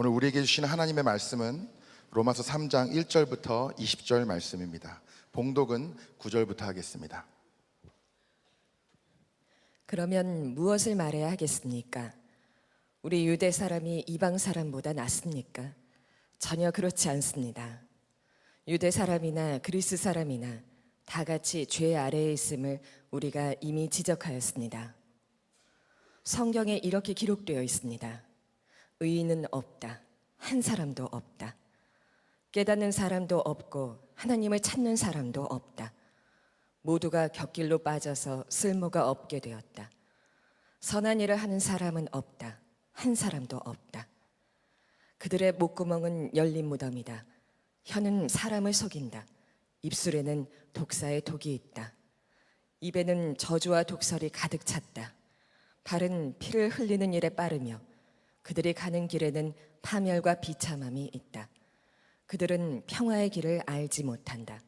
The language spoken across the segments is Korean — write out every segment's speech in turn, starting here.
오늘 우리에게 주신 하나님의 말씀은 로마서 3장 1절부터 20절 말씀입니다. 봉독은 9절부터 하겠습니다. 그러면 무엇을 말해야 하겠습니까? 우리 유대 사람이 이방 사람보다 낫습니까? 전혀 그렇지 않습니다. 유대 사람이나 그리스 사람이나 다 같이 죄 아래에 있음을 우리가 이미 지적하였습니다. 성경에 이렇게 기록되어 있습니다. 의인은 없다. 한 사람도 없다. 깨닫는 사람도 없고 하나님을 찾는 사람도 없다. 모두가 곁길로 빠져서 쓸모가 없게 되었다. 선한 일을 하는 사람은 없다. 한 사람도 없다. 그들의 목구멍은 열린 무덤이다. 혀는 사람을 속인다. 입술에는 독사의 독이 있다. 입에는 저주와 독설이 가득 찼다. 발은 피를 흘리는 일에 빠르며 그들이 가는 길에는 파멸과 비참함이 있다. 그들은 평화의 길을 알지 못한다.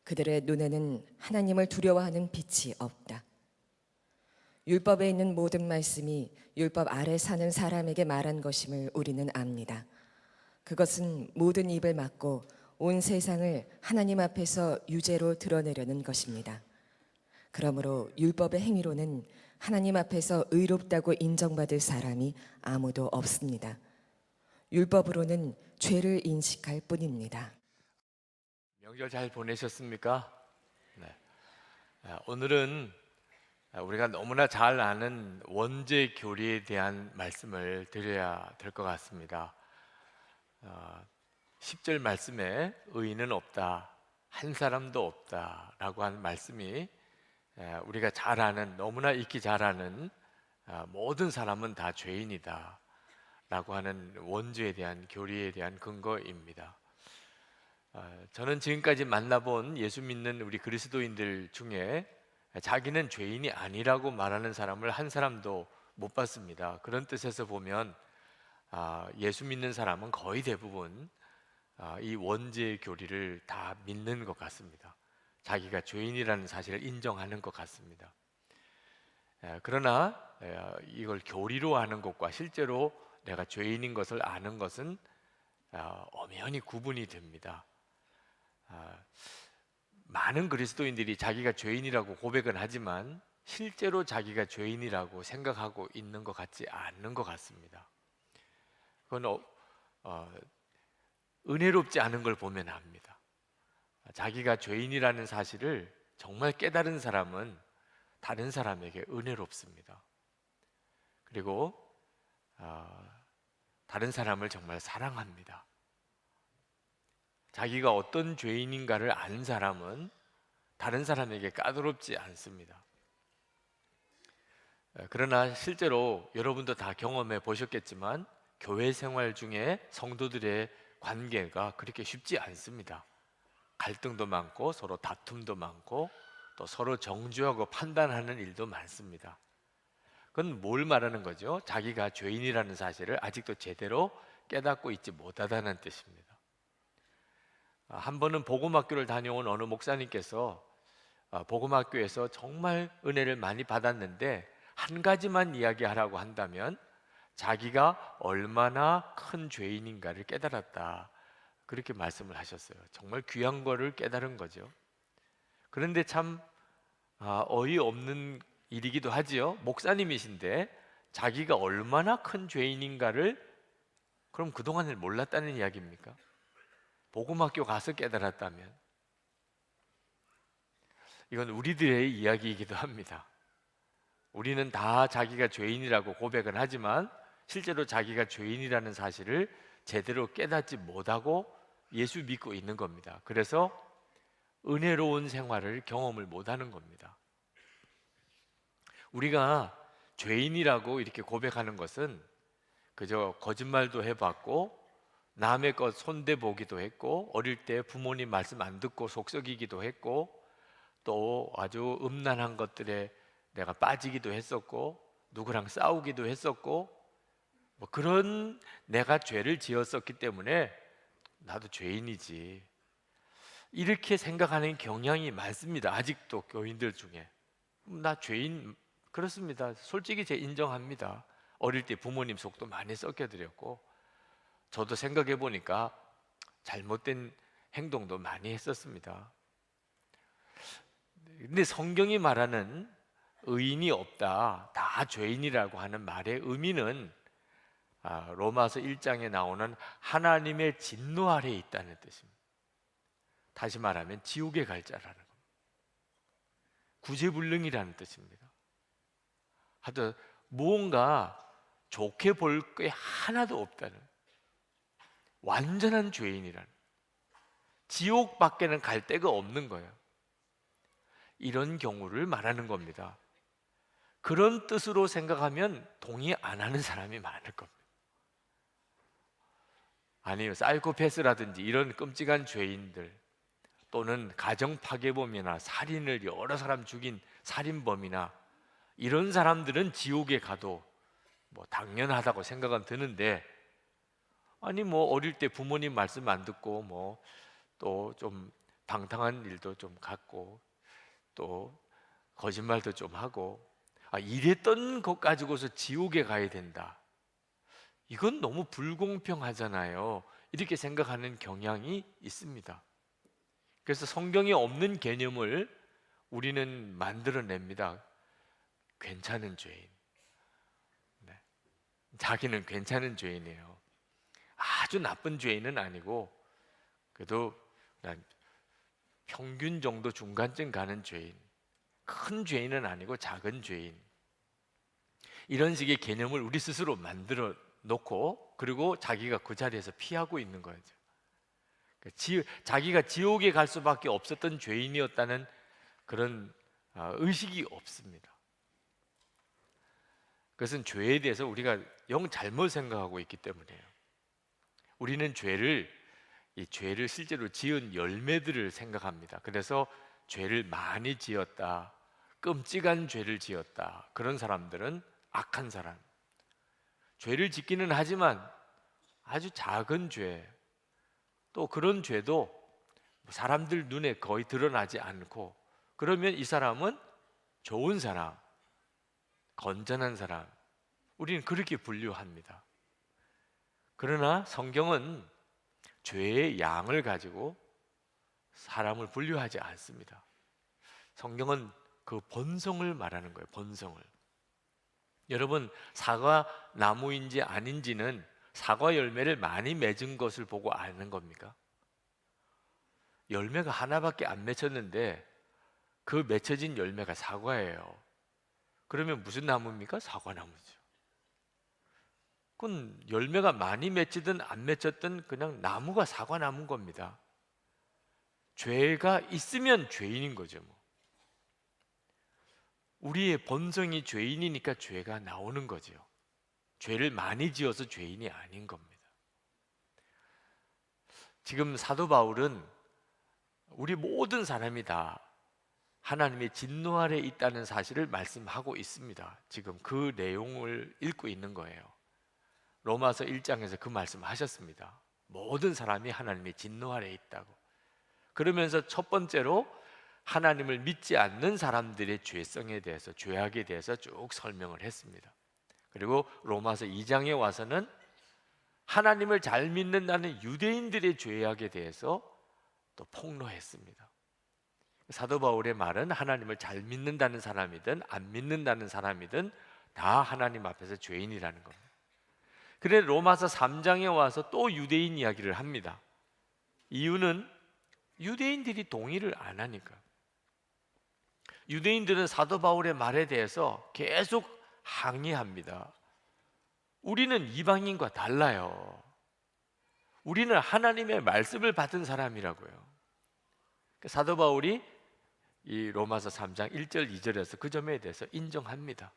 그들의 눈에는 하나님을 두려워하는 빛이 없다. 율법에 있는 모든 말씀이 율법 아래 사는 사람에게 말한 것임을 우리는 압니다. 그것은 모든 입을 막고 온 세상을 하나님 앞에서 유죄로 드러내려는 것입니다. 그러므로 율법의 행위로는 하나님 앞에서 의롭다고 인정받을 사람이 아무도 없습니다. 율법으로는 죄를 인식할 뿐입니다. 명절 잘 보내셨습니까? 네. 오늘은 우리가 너무나 잘 아는 원죄 교리에 대한 말씀을 드려야 될 것 같습니다. 10절 말씀에 의인은 없다, 한 사람도 없다라고 하는 말씀이 우리가 잘 아는, 너무나 익히 잘 아는 모든 사람은 다 죄인이다 라고 하는 원죄에 대한 교리에 대한 근거입니다. 저는 지금까지 만나본 예수 믿는 우리 그리스도인들 중에 자기는 죄인이 아니라고 말하는 사람을 한 사람도 못 봤습니다. 그런 뜻에서 보면 예수 믿는 사람은 거의 대부분 이 원죄의 교리를 다 믿는 것 같습니다. 자기가 죄인이라는 사실을 인정하는 것 같습니다. 그러나 이걸 교리로 아는 것과 실제로 내가 죄인인 것을 아는 것은 엄연히 구분이 됩니다. 많은 그리스도인들이 자기가 죄인이라고 고백은 하지만 실제로 자기가 죄인이라고 생각하고 있는 것 같지 않는 것 같습니다. 그건 은혜롭지 않은 걸 보면 압니다. 자기가 죄인이라는 사실을 정말 깨달은 사람은 다른 사람에게 은혜롭습니다. 그리고 다른 사람을 정말 사랑합니다. 자기가 어떤 죄인인가를 아는 사람은 다른 사람에게 까다롭지 않습니다. 그러나 실제로 여러분도 다 경험해 보셨겠지만 교회 생활 중에 성도들의 관계가 그렇게 쉽지 않습니다. 갈등도 많고 서로 다툼도 많고 또 서로 정죄하고 판단하는 일도 많습니다. 그건 뭘 말하는 거죠? 자기가 죄인이라는 사실을 아직도 제대로 깨닫고 있지 못하다는 뜻입니다. 한 번은 복음학교를 다녀온 어느 목사님께서 복음학교에서 정말 은혜를 많이 받았는데 한 가지만 이야기하라고 한다면 자기가 얼마나 큰 죄인인가를 깨달았다, 그렇게 말씀을 하셨어요. 정말 귀한 거를 깨달은 거죠. 그런데 참 어이없는 일이기도 하지요. 목사님이신데 자기가 얼마나 큰 죄인인가를 그럼 그동안을 몰랐다는 이야기입니까? 복음학교 가서 깨달았다면 이건 우리들의 이야기이기도 합니다. 우리는 다 자기가 죄인이라고 고백은 하지만 실제로 자기가 죄인이라는 사실을 제대로 깨닫지 못하고 예수 믿고 있는 겁니다. 그래서 은혜로운 생활을 경험을 못하는 겁니다. 우리가 죄인이라고 이렇게 고백하는 것은 그저 거짓말도 해봤고 남의 것 손대보기도 했고 어릴 때 부모님 말씀 안 듣고 속썩이기도 했고 또 아주 음란한 것들에 내가 빠지기도 했었고 누구랑 싸우기도 했었고 뭐 그런 내가 죄를 지었었기 때문에 나도 죄인이지, 이렇게 생각하는 경향이 많습니다. 아직도 교인들 중에 나 죄인, 그렇습니다. 솔직히 제 인정합니다. 어릴 때 부모님 속도 많이 썩여드렸고 저도 생각해 보니까 잘못된 행동도 많이 했었습니다. 근데 성경이 말하는 의인이 없다, 다 죄인이라고 하는 말의 의미는 로마서 1장에 나오는 하나님의 진노 아래에 있다는 뜻입니다. 다시 말하면 지옥에 갈 자라는 겁니다. 구제불능이라는 뜻입니다. 하여튼 무언가 좋게 볼 게 하나도 없다는, 완전한 죄인이라는, 지옥밖에는 갈 데가 없는 거예요. 이런 경우를 말하는 겁니다. 그런 뜻으로 생각하면 동의 안 하는 사람이 많을 겁니다. 아니요, 사이코패스라든지 이런 끔찍한 죄인들, 또는 가정 파괴범이나 살인을 여러 사람 죽인 살인범이나 이런 사람들은 지옥에 가도 뭐 당연하다고 생각은 드는데, 아니 뭐 어릴 때 부모님 말씀 안 듣고 뭐 또 좀 방탕한 일도 좀 갖고 또 거짓말도 좀 하고 이랬던 것 가지고서 지옥에 가야 된다, 이건 너무 불공평하잖아요. 이렇게 생각하는 경향이 있습니다. 그래서 성경에 없는 개념을 우리는 만들어냅니다. 괜찮은 죄인. 네. 자기는 괜찮은 죄인이에요. 아주 나쁜 죄인은 아니고 그래도 그냥 평균 정도 중간쯤 가는 죄인, 큰 죄인은 아니고 작은 죄인, 이런 식의 개념을 우리 스스로 만들어 놓고 그리고 자기가 그 자리에서 피하고 있는 거죠. 자기가 지옥에 갈 수밖에 없었던 죄인이었다는 그런 의식이 없습니다. 그것은 죄에 대해서 우리가 영 잘못 생각하고 있기 때문이에요. 우리는 이 죄를 실제로 지은 열매들을 생각합니다. 그래서 죄를 많이 지었다, 끔찍한 죄를 지었다, 그런 사람들은 악한 사람. 죄를 짓기는 하지만 아주 작은 죄, 또 그런 죄도 사람들 눈에 거의 드러나지 않고, 그러면 이 사람은 좋은 사람, 건전한 사람, 우리는 그렇게 분류합니다. 그러나 성경은 죄의 양을 가지고 사람을 분류하지 않습니다. 성경은 그 본성을 말하는 거예요. 본성을. 여러분, 사과 나무인지 아닌지는 사과 열매를 많이 맺은 것을 보고 아는 겁니까? 열매가 하나밖에 안 맺혔는데 그 맺혀진 열매가 사과예요. 그러면 무슨 나무입니까? 사과나무죠. 그건 열매가 많이 맺히든 안 맺혔든 그냥 나무가 사과나무인 겁니다. 죄가 있으면 죄인인 거죠. 우리의 본성이 죄인이니까 죄가 나오는 거죠. 죄를 많이 지어서 죄인이 아닌 겁니다. 지금 사도 바울은 우리 모든 사람이 다 하나님의 진노 아래 있다는 사실을 말씀하고 있습니다. 지금 그 내용을 읽고 있는 거예요. 로마서 1장에서 그 말씀을 하셨습니다. 모든 사람이 하나님의 진노 아래 있다고. 그러면서 첫 번째로 하나님을 믿지 않는 사람들의 죄성에 대해서, 죄악에 대해서 쭉 설명을 했습니다. 그리고 로마서 2장에 와서는 하나님을 잘 믿는다는 유대인들의 죄악에 대해서 또 폭로했습니다. 사도 바울의 말은 하나님을 잘 믿는다는 사람이든 안 믿는다는 사람이든 다 하나님 앞에서 죄인이라는 겁니다. 그래 로마서 3장에 와서 또 유대인 이야기를 합니다. 이유는 유대인들이 동의를 안 하니까. 유대인들은 사도 바울의 말에 대해서 계속 항의합니다. 우리는 이방인과 달라요. 우리는 하나님의 말씀을 받은 사람이라고요. 사도 바울이 이 로마서 3장 1절 2절에서 그 점에 대해서 인정합니다.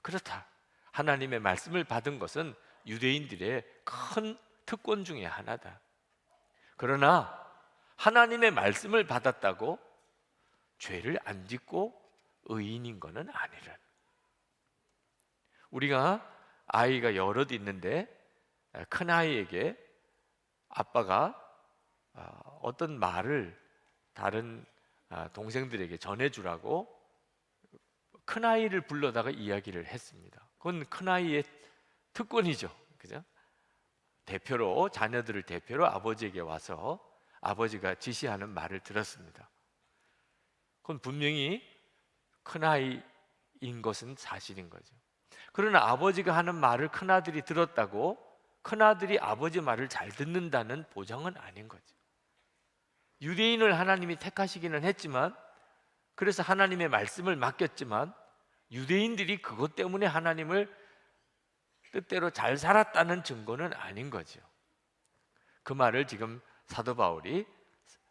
그렇다. 하나님의 말씀을 받은 것은 유대인들의 큰 특권 중에 하나다. 그러나 하나님의 말씀을 받았다고 죄를 안 짓고 의인인 것은 아니라. 우리가 아이가 여럿 있는데 큰 아이에게 아빠가 어떤 말을 다른 동생들에게 전해주라고 큰 아이를 불러다가 이야기를 했습니다. 그건 큰 아이의 특권이죠, 그죠? 대표로 자녀들을 대표로 아버지에게 와서 아버지가 지시하는 말을 들었습니다. 그건 분명히 큰아이인 것은 사실인 거죠. 그러나 아버지가 하는 말을 큰아들이 들었다고 큰아들이 아버지 말을 잘 듣는다는 보장은 아닌 거죠. 유대인을 하나님이 택하시기는 했지만, 그래서 하나님의 말씀을 맡겼지만 유대인들이 그것 때문에 하나님을 뜻대로 잘 살았다는 증거는 아닌 거죠. 그 말을 지금 사도 바울이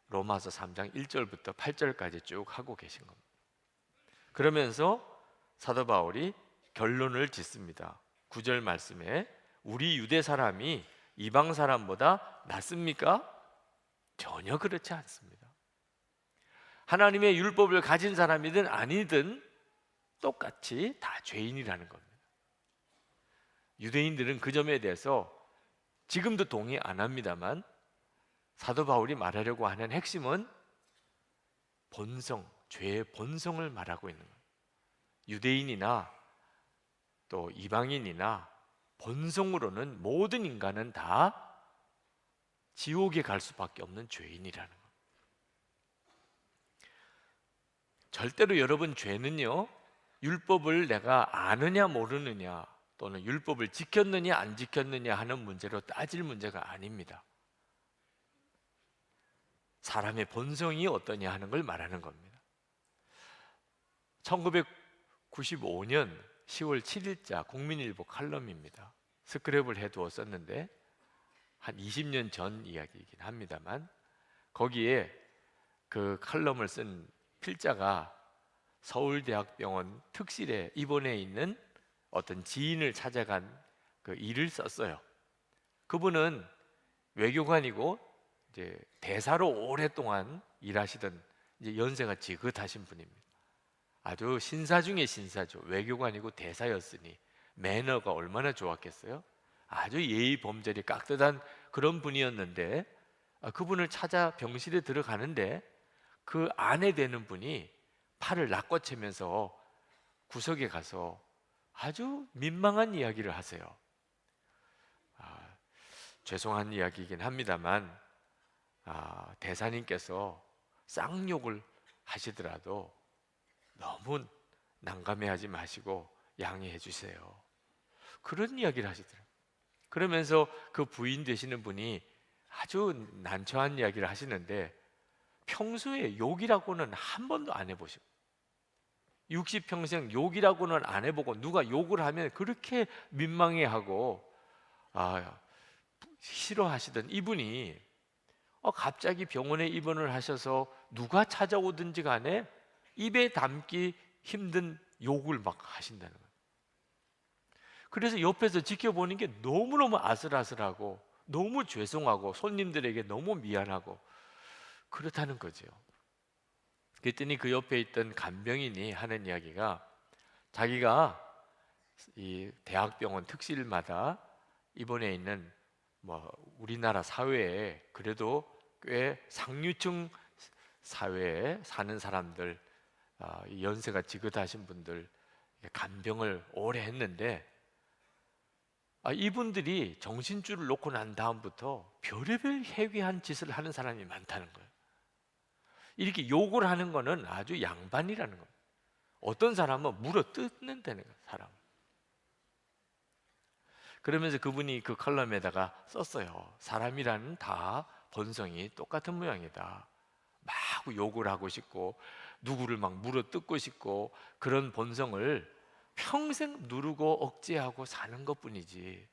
로마서 3장 1절부터 8절까지 쭉 하고 계신 겁니다. 그러면서 사도 바울이 결론을 짓습니다. 9절 말씀에 우리 유대 사람이 이방 사람보다 낫습니까? 전혀 그렇지 않습니다. 하나님의 율법을 가진 사람이든 아니든 똑같이 다 죄인이라는 겁니다. 유대인들은 그 점에 대해서 지금도 동의 안 합니다만 사도 바울이 말하려고 하는 핵심은 본성, 죄의 본성을 말하고 있는 거예요. 유대인이나 또 이방인이나 본성으로는 모든 인간은 다 지옥에 갈 수밖에 없는 죄인이라는 거예요. 절대로 여러분, 죄는요, 율법을 내가 아느냐 모르느냐 또는 율법을 지켰느냐 안 지켰느냐 하는 문제로 따질 문제가 아닙니다. 사람의 본성이 어떠냐 하는 걸 말하는 겁니다. 1995년 10월 7일자 국민일보 칼럼입니다. 스크랩을 해두었었는데 한 20년 전 이야기이긴 합니다만, 거기에 그 칼럼을 쓴 필자가 서울대학병원 특실에 입원해 있는 어떤 지인을 찾아간 그 일을 썼어요. 그분은 외교관이고 이제 대사로 오랫동안 일하시던 이제 연세가 지긋하신 분입니다. 아주 신사 중에 신사죠. 외교관이고 대사였으니 매너가 얼마나 좋았겠어요. 아주 예의 범절이 깍듯한 그런 분이었는데, 그분을 찾아 병실에 들어가는데 그 아내 되는 분이 팔을 낚아채면서 구석에 가서 아주 민망한 이야기를 하세요. 죄송한 이야기이긴 합니다만 대사님께서 쌍욕을 하시더라도 너무 난감해하지 마시고 양해해 주세요. 그런 이야기를 하시더라고요. 그러면서 그 부인 되시는 분이 아주 난처한 이야기를 하시는데, 평소에 욕이라고는 한 번도 안 해보시고 60평생 욕이라고는 안 해보고 누가 욕을 하면 그렇게 민망해하고 싫어하시던 이분이 갑자기 병원에 입원을 하셔서 누가 찾아오든지 간에 입에 담기 힘든 욕을 막 하신다는 거예요. 그래서 옆에서 지켜보는 게 너무너무 아슬아슬하고 너무 죄송하고 손님들에게 너무 미안하고 그렇다는 거죠. 그랬더니 그 옆에 있던 간병인이 하는 이야기가, 자기가 이 대학병원 특실마다 입원해 있는 우리나라 사회에 그래도 꽤 상류층 사회에 사는 사람들, 연세가 지긋하신 분들 간병을 오래 했는데, 이분들이 정신줄을 놓고 난 다음부터 별의별 해괴한 짓을 하는 사람이 많다는 거예요. 이렇게 욕을 하는 거는 아주 양반이라는 거예요. 어떤 사람은 물어 뜯는다는 거예요, 사람. 그러면서 그분이 그 칼럼에다가 썼어요. 사람이라는 다 본성이 똑같은 모양이다. 막 욕을 하고 싶고 누구를 막 물어 뜯고 싶고 그런 본성을 평생 누르고 억제하고 사는 것뿐이지,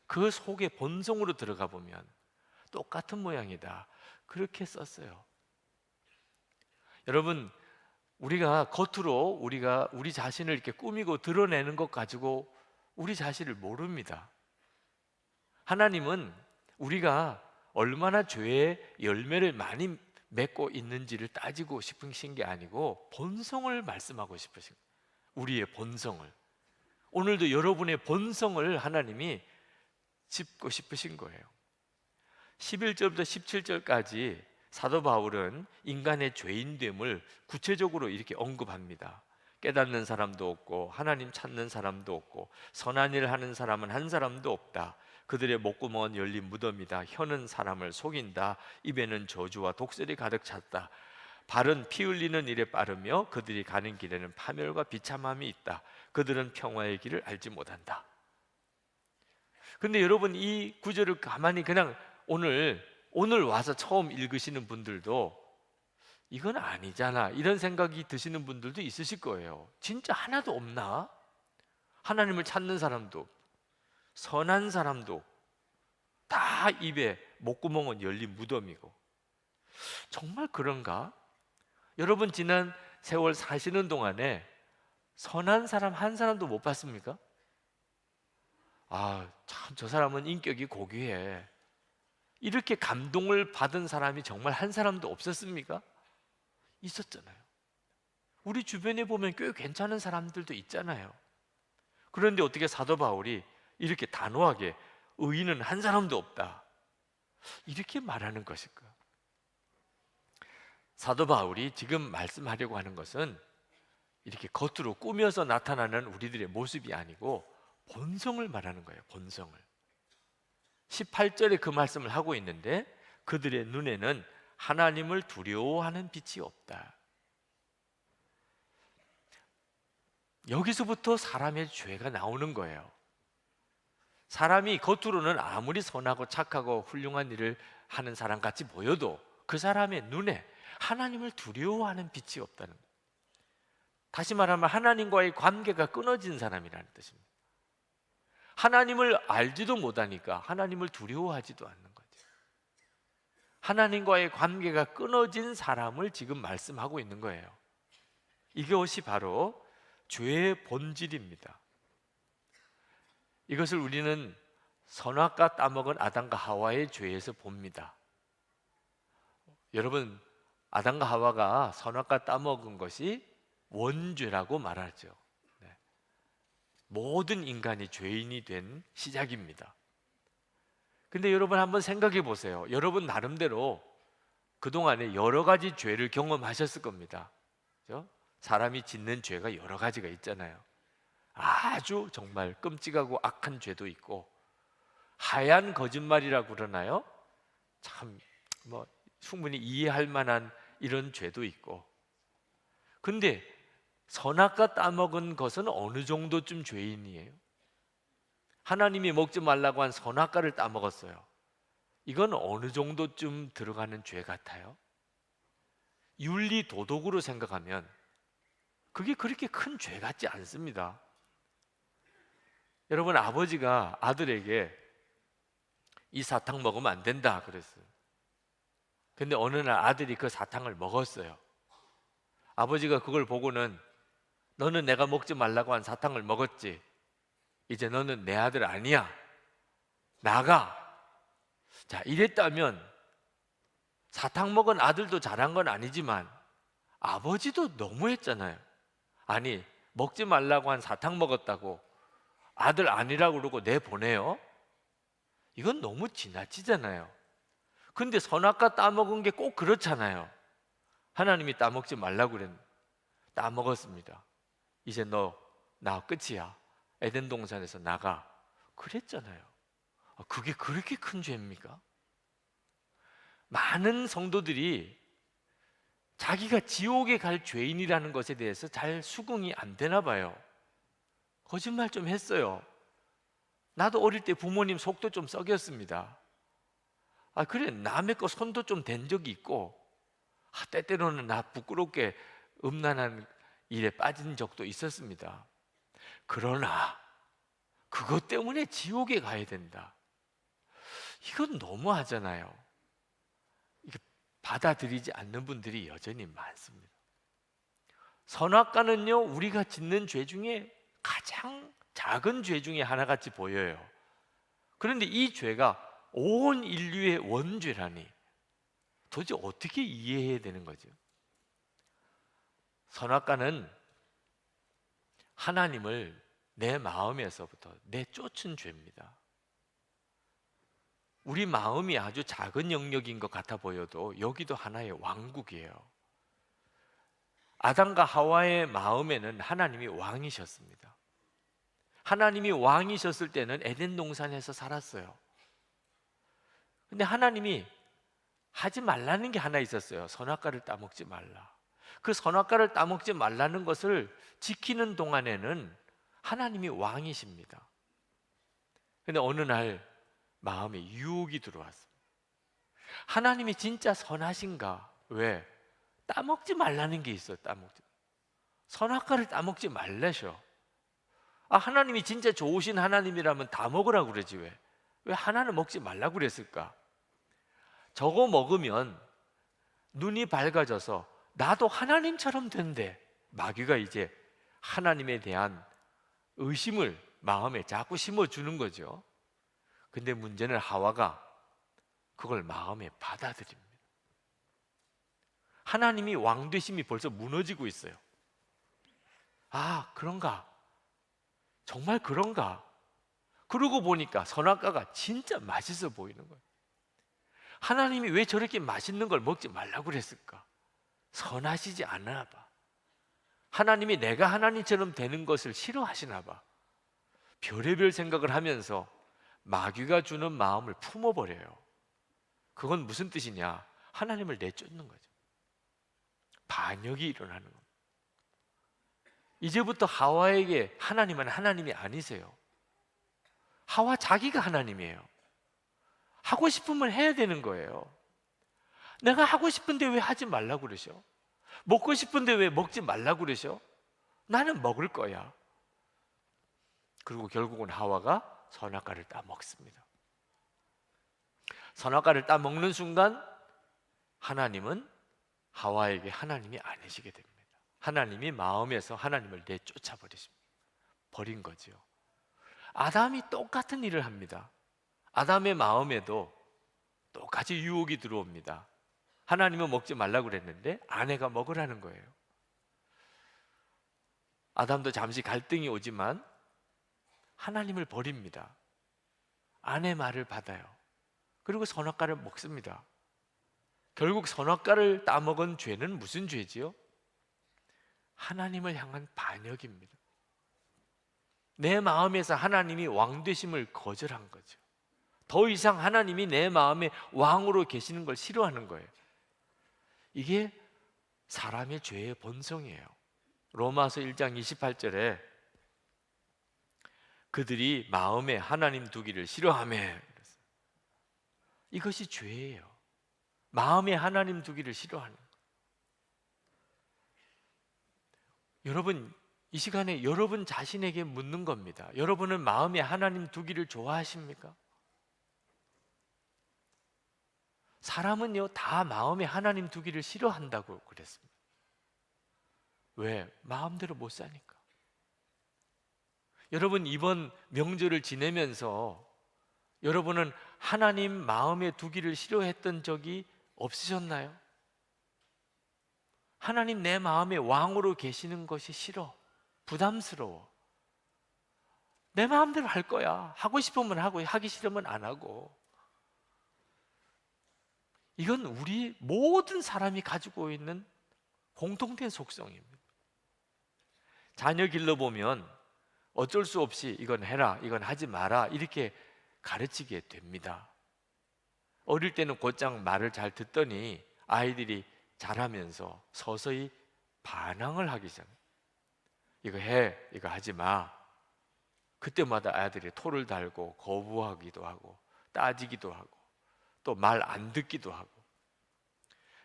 그 속에 본성으로 들어가 보면 똑같은 모양이다. 그렇게 썼어요. 여러분, 우리가 겉으로 우리 자신을 이렇게 꾸미고 드러내는 것 가지고 우리 자신을 모릅니다. 하나님은 우리가 얼마나 죄의 열매를 많이 맺고 있는지를 따지고 싶으신 게 아니고 본성을 말씀하고 싶으신 거예요. 우리의 본성을. 오늘도 여러분의 본성을 하나님이 짚고 싶으신 거예요. 11절부터 17절까지 사도 바울은 인간의 죄인됨을 구체적으로 이렇게 언급합니다. 깨닫는 사람도 없고 하나님 찾는 사람도 없고 선한 일을 하는 사람은 한 사람도 없다. 그들의 목구멍은 열린 무덤이다. 혀는 사람을 속인다. 입에는 저주와 독설이 가득 찼다. 발은 피 흘리는 일에 빠르며 그들이 가는 길에는 파멸과 비참함이 있다. 그들은 평화의 길을 알지 못한다. 근데 여러분, 이 구절을 가만히 그냥 오늘 와서 처음 읽으시는 분들도 이건 아니잖아, 이런 생각이 드시는 분들도 있으실 거예요. 진짜 하나도 없나? 하나님을 찾는 사람도, 선한 사람도 다 입에 목구멍은 열린 무덤이고. 정말 그런가? 여러분, 지난 세월 사시는 동안에 선한 사람 한 사람도 못 봤습니까? 아, 참 저 사람은 인격이 고귀해, 이렇게 감동을 받은 사람이 정말 한 사람도 없었습니까? 있었잖아요. 우리 주변에 보면 꽤 괜찮은 사람들도 있잖아요. 그런데 어떻게 사도 바울이 이렇게 단호하게 의인은 한 사람도 없다, 이렇게 말하는 것일까? 사도 바울이 지금 말씀하려고 하는 것은 이렇게 겉으로 꾸며서 나타나는 우리들의 모습이 아니고 본성을 말하는 거예요. 본성을. 18절에 그 말씀을 하고 있는데, 그들의 눈에는 하나님을 두려워하는 빛이 없다. 여기서부터 사람의 죄가 나오는 거예요. 사람이 겉으로는 아무리 선하고 착하고 훌륭한 일을 하는 사람 같이 보여도 그 사람의 눈에 하나님을 두려워하는 빛이 없다는 거예요. 다시 말하면 하나님과의 관계가 끊어진 사람이라는 뜻입니다. 하나님을 알지도 못하니까 하나님을 두려워하지도 않는 거죠. 하나님과의 관계가 끊어진 사람을 지금 말씀하고 있는 거예요. 이것이 바로 죄의 본질입니다. 이것을 우리는 선악과 따먹은 아담과 하와의 죄에서 봅니다. 여러분, 아담과 하와가 선악과 따먹은 것이 원죄라고 말하죠. 네. 모든 인간이 죄인이 된 시작입니다. 근데 여러분, 한번 생각해 보세요. 여러분 나름대로 그동안에 여러 가지 죄를 경험하셨을 겁니다. 그렇죠? 사람이 짓는 죄가 여러 가지가 있잖아요. 아주 정말 끔찍하고 악한 죄도 있고, 하얀 거짓말이라고 그러나요? 참 충분히 이해할 만한 이런 죄도 있고. 근데 선악과 따먹은 것은 어느 정도쯤 죄인이에요? 하나님이 먹지 말라고 한 선악과를 따먹었어요. 이건 어느 정도쯤 들어가는 죄 같아요? 윤리 도덕으로 생각하면 그게 그렇게 큰 죄 같지 않습니다. 여러분, 아버지가 아들에게 이 사탕 먹으면 안 된다 그랬어요. 근데 어느 날 아들이 그 사탕을 먹었어요. 아버지가 그걸 보고는, 너는 내가 먹지 말라고 한 사탕을 먹었지, 이제 너는 내 아들 아니야, 나가. 자, 이랬다면 사탕 먹은 아들도 잘한 건 아니지만 아버지도 너무했잖아요. 아니, 먹지 말라고 한 사탕 먹었다고 아들 아니라고 그러고 내보내요? 이건 너무 지나치잖아요. 근데 선악과 따먹은 게 꼭 그렇잖아요. 하나님이 따먹지 말라고 그랬는데 따먹었습니다. 이제 너 나 끝이야, 에덴 동산에서 나가, 그랬잖아요. 그게 그렇게 큰 죄입니까? 많은 성도들이 자기가 지옥에 갈 죄인이라는 것에 대해서 잘 수긍이 안 되나 봐요. 거짓말 좀 했어요. 나도 어릴 때 부모님 속도 좀 썩였습니다. 그래, 남의 거 손도 좀 댄 적이 있고, 때때로는 나 부끄럽게 음란한 일에 빠진 적도 있었습니다. 그러나 그것 때문에 지옥에 가야 된다, 이건 너무하잖아요. 이게 받아들이지 않는 분들이 여전히 많습니다. 선악과는요, 우리가 짓는 죄 중에 가장 작은 죄 중에 하나같이 보여요. 그런데 이 죄가 온 인류의 원죄라니 도대체 어떻게 이해해야 되는 거죠? 선악과는 하나님을 내 마음에서부터 내쫓은 죄입니다. 우리 마음이 아주 작은 영역인 것 같아 보여도 여기도 하나의 왕국이에요. 아담과 하와의 마음에는 하나님이 왕이셨습니다. 하나님이 왕이셨을 때는 에덴 동산에서 살았어요. 근데 하나님이 하지 말라는 게 하나 있었어요. 선악과를 따먹지 말라. 그 선악과를 따먹지 말라는 것을 지키는 동안에는 하나님이 왕이십니다. 근데 어느 날 마음에 유혹이 들어왔습니다. 하나님이 진짜 선하신가? 왜? 따먹지 말라는 게 있어요. 따먹지. 선악과를 따먹지 말래셔. 하나님이 진짜 좋으신 하나님이라면 다 먹으라고 그러지 왜 하나는 먹지 말라고 그랬을까? 저거 먹으면 눈이 밝아져서 나도 하나님처럼 된대. 마귀가 이제 하나님에 대한 의심을 마음에 자꾸 심어주는 거죠. 근데 문제는 하와가 그걸 마음에 받아들입니다. 하나님이 왕 되심이 벌써 무너지고 있어요. 그런가? 정말 그런가? 그러고 보니까 선악과가 진짜 맛있어 보이는 거예요. 하나님이 왜 저렇게 맛있는 걸 먹지 말라고 그랬을까? 선하시지 않나 봐. 하나님이 내가 하나님처럼 되는 것을 싫어하시나 봐. 별의별 생각을 하면서 마귀가 주는 마음을 품어버려요. 그건 무슨 뜻이냐? 하나님을 내쫓는 거죠. 반역이 일어나는 겁니다. 이제부터 하와에게 하나님은 하나님이 아니세요. 하와 자기가 하나님이에요. 하고 싶으면 해야 되는 거예요. 내가 하고 싶은데 왜 하지 말라고 그러셔? 먹고 싶은데 왜 먹지 말라고 그러셔? 나는 먹을 거야. 그리고 결국은 하와가 선악과를 따먹습니다. 선악과를 따먹는 순간 하나님은 하와에게 하나님이 아니시게 됩니다. 하나님이 마음에서 하나님을 내쫓아 버린 거죠. 아담이 똑같은 일을 합니다. 아담의 마음에도 똑같이 유혹이 들어옵니다. 하나님은 먹지 말라고 그랬는데 아내가 먹으라는 거예요. 아담도 잠시 갈등이 오지만 하나님을 버립니다. 아내 말을 받아요. 그리고 선악과를 먹습니다. 결국 선악과를 따먹은 죄는 무슨 죄지요? 하나님을 향한 반역입니다. 내 마음에서 하나님이 왕 되심을 거절한 거죠. 더 이상 하나님이 내 마음에 왕으로 계시는 걸 싫어하는 거예요. 이게 사람의 죄의 본성이에요. 로마서 1장 28절에 그들이 마음에 하나님 두기를 싫어하며, 이것이 죄예요. 마음에 하나님 두기를 싫어하는 거예요. 여러분, 이 시간에 여러분 자신에게 묻는 겁니다. 여러분은 마음에 하나님 두기를 좋아하십니까? 사람은요, 다 마음에 하나님 두기를 싫어한다고 그랬습니다. 왜? 마음대로 못 사니까. 여러분, 이번 명절을 지내면서 여러분은 하나님 마음에 두기를 싫어했던 적이 없으셨나요? 하나님 내 마음에 왕으로 계시는 것이 싫어. 부담스러워. 내 마음대로 할 거야. 하고 싶으면 하고 하기 싫으면 안 하고. 이건 우리 모든 사람이 가지고 있는 공통된 속성입니다. 자녀 길러보면 어쩔 수 없이 이건 해라, 이건 하지 마라 이렇게 가르치게 됩니다. 어릴 때는 곧장 말을 잘 듣더니 아이들이 자라면서 서서히 반항을 하기 시작해요. 이거 해, 이거 하지 마. 그때마다 아이들이 토를 달고 거부하기도 하고 따지기도 하고 또 말 안 듣기도 하고.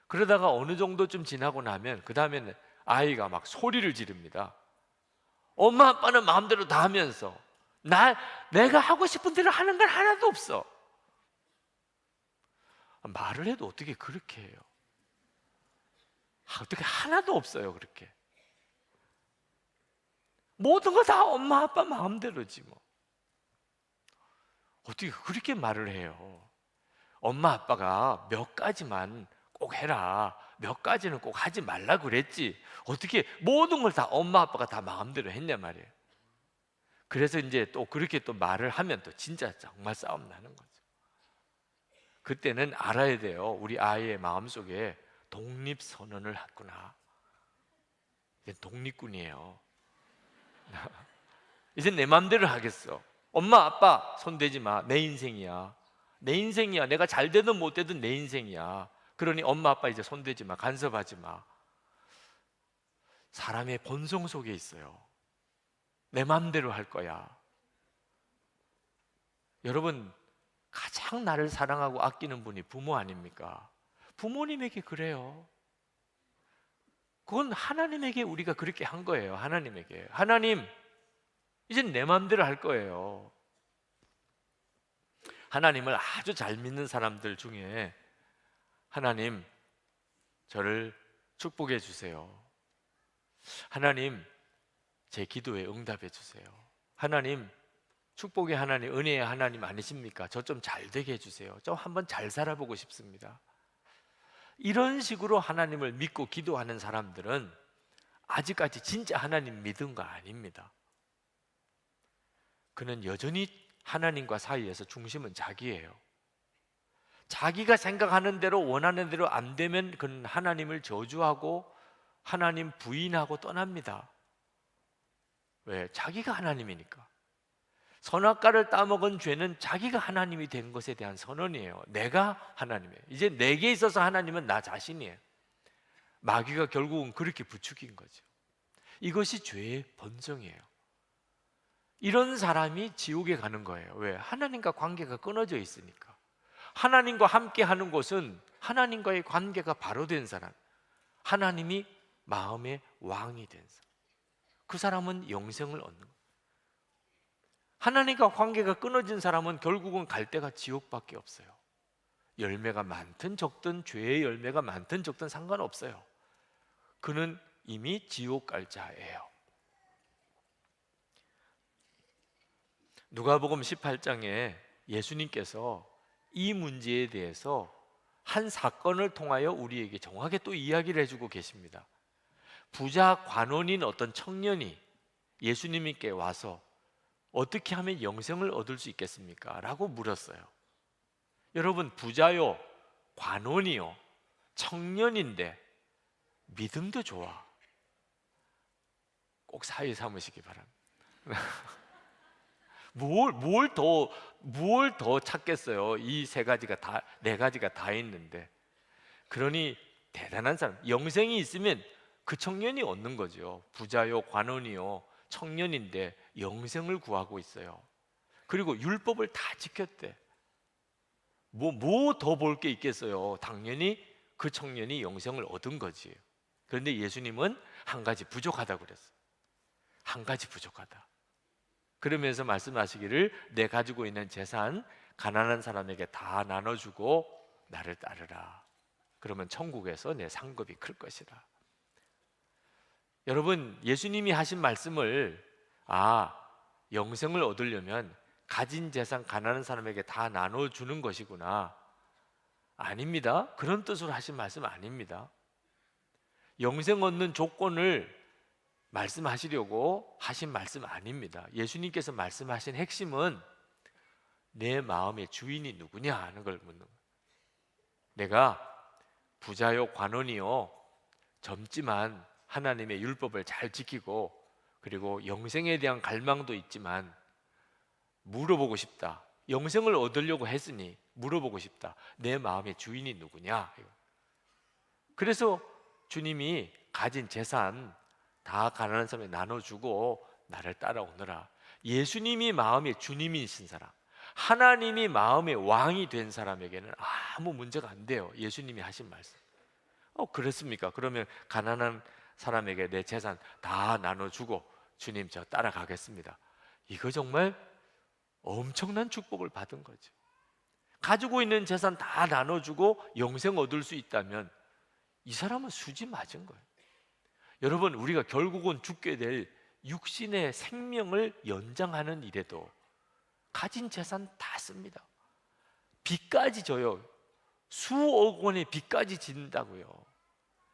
그러다가 어느 정도 좀 지나고 나면 그 다음에는 아이가 막 소리를 지릅니다. 엄마 아빠는 마음대로 다 하면서 내가 하고 싶은 대로 하는 건 하나도 없어. 말을 해도 어떻게 그렇게 해요? 어떻게 하나도 없어요. 그렇게 모든 거 다 엄마 아빠 마음대로지 뭐. 어떻게 그렇게 말을 해요? 엄마 아빠가 몇 가지만 꼭 해라, 몇 가지는 꼭 하지 말라 그랬지, 어떻게 모든 걸 다 엄마 아빠가 다 마음대로 했냐 말이에요. 그래서 이제 또 그렇게 또 말을 하면 또 진짜 정말 싸움 나는 거죠. 그때는 알아야 돼요. 우리 아이의 마음속에 독립선언을 했구나. 독립군이에요. 이제 내 마음대로 하겠어. 엄마 아빠 손대지 마. 내 인생이야. 내 인생이야. 내가 잘 되든 못 되든 내 인생이야. 그러니 엄마 아빠 이제 손대지 마. 간섭하지 마. 사람의 본성 속에 있어요. 내 마음대로 할 거야. 여러분, 가장 나를 사랑하고 아끼는 분이 부모 아닙니까? 부모님에게 그래요. 그건 하나님에게 우리가 그렇게 한 거예요. 하나님에게. 하나님, 이젠 내 마음대로 할 거예요. 하나님을 아주 잘 믿는 사람들 중에 하나님, 저를 축복해 주세요. 하나님, 제 기도에 응답해 주세요. 하나님, 축복의 하나님, 은혜의 하나님 아니십니까? 저 좀 잘 되게 해주세요. 좀 한번 잘 살아보고 싶습니다. 이런 식으로 하나님을 믿고 기도하는 사람들은 아직까지 진짜 하나님 믿은 거 아닙니다. 그는 여전히 하나님과 사이에서 중심은 자기예요. 자기가 생각하는 대로 원하는 대로 안 되면 그는 하나님을 저주하고 하나님 부인하고 떠납니다. 왜? 자기가 하나님이니까. 선악과를 따먹은 죄는 자기가 하나님이 된 것에 대한 선언이에요. 내가 하나님이에요. 이제 내게 있어서 하나님은 나 자신이에요. 마귀가 결국은 그렇게 부추긴 거죠. 이것이 죄의 본성이에요. 이런 사람이 지옥에 가는 거예요. 왜? 하나님과 관계가 끊어져 있으니까. 하나님과 함께 하는 곳은 하나님과의 관계가 바로 된 사람, 하나님이 마음의 왕이 된 사람, 그 사람은 영생을 얻는 거예요. 하나님과 관계가 끊어진 사람은 결국은 갈 데가 지옥밖에 없어요. 열매가 많든 적든, 죄의 열매가 많든 적든 상관없어요. 그는 이미 지옥 갈 자예요. 누가복음 18장에 예수님께서 이 문제에 대해서 한 사건을 통하여 우리에게 정확하게 또 이야기를 해주고 계십니다. 부자 관원인 어떤 청년이 예수님께 와서 어떻게 하면 영생을 얻을 수 있겠습니까? 라고 물었어요. 여러분, 부자요, 관원이요, 청년인데 믿음도 좋아. 꼭 사회 삼으시기 바랍니다. 뭘 더 찾겠어요? 이 세 가지가 다, 네 가지가 다 있는데. 그러니 대단한 사람, 영생이 있으면 그 청년이 얻는 거죠. 부자요, 관원이요, 청년인데 영생을 구하고 있어요. 그리고 율법을 다 지켰대. 뭐 더 볼 게 있겠어요? 당연히 그 청년이 영생을 얻은 거지. 그런데 예수님은 한 가지 부족하다고 그랬어요. 한 가지 부족하다. 그러면서 말씀하시기를, 내 가지고 있는 재산 가난한 사람에게 다 나눠주고 나를 따르라. 그러면 천국에서 내 상급이 클 것이라. 여러분, 예수님이 하신 말씀을 영생을 얻으려면 가진 재산 가난한 사람에게 다 나눠주는 것이구나. 아닙니다. 그런 뜻으로 하신 말씀 아닙니다. 영생 얻는 조건을 말씀하시려고 하신 말씀 아닙니다. 예수님께서 말씀하신 핵심은 내 마음의 주인이 누구냐 하는 걸 묻는 거예요. 내가 부자요, 관원이요, 젊지만 하나님의 율법을 잘 지키고 그리고 영생에 대한 갈망도 있지만 물어보고 싶다. 영생을 얻으려고 했으니 물어보고 싶다. 내 마음의 주인이 누구냐? 그래서 주님이 가진 재산 다 가난한 사람에 나눠주고 나를 따라오너라. 예수님이 마음의 주님이신 사람, 하나님이 마음의 왕이 된 사람에게는 아무 문제가 안 돼요. 예수님이 하신 말씀. 그랬습니까? 그러면 가난한 사람에게 내 재산 다 나눠주고 주님 저 따라가겠습니다. 이거 정말 엄청난 축복을 받은 거죠. 가지고 있는 재산 다 나눠주고 영생 얻을 수 있다면 이 사람은 수지 맞은 거예요. 여러분, 우리가 결국은 죽게 될 육신의 생명을 연장하는 일에도 가진 재산 다 씁니다. 빚까지 져요. 수억 원의 빚까지 진다고요.